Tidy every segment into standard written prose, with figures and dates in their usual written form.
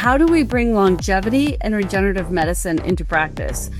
how do we bring longevity and regenerative medicine into practice?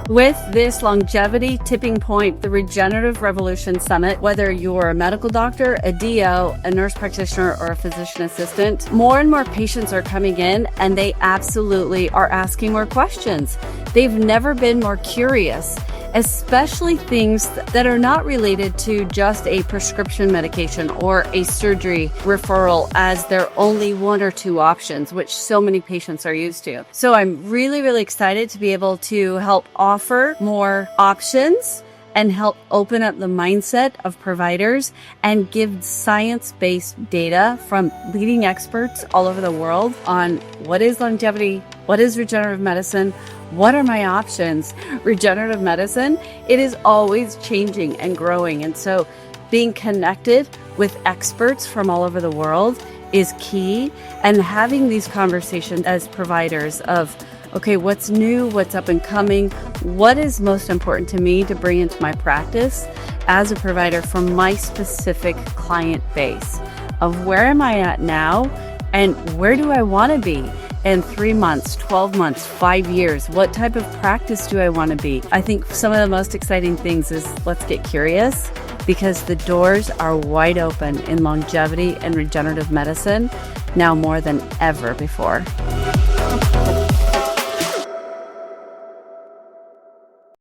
With this longevity tipping point, the Regenerative Revolution Summit, whether you're a medical doctor, a DO, a nurse practitioner, or a physician assistant, more and more patients are coming in and they absolutely are asking more questions. They've never been more curious, especially things that are not related to just a prescription medication or a surgery referral as their only one or two options, which so many patients are used to. So I'm really, really excited to be able to help offer more options and help open up the mindset of providers and give science-based data from leading experts all over the world on what is longevity, what is regenerative medicine, what are my options? Regenerative medicine, it is always changing and growing. And so being connected with experts from all over the world is key. And having these conversations as providers of, okay, what's new, what's up and coming, what is most important to me to bring into my practice as a provider from my specific client base of where am I at now and where do I want to be? In 3 months, 12 months, 5 years, what type of practice do I want to be? I think some of the most exciting things is let's get curious because the doors are wide open in longevity and regenerative medicine now more than ever before.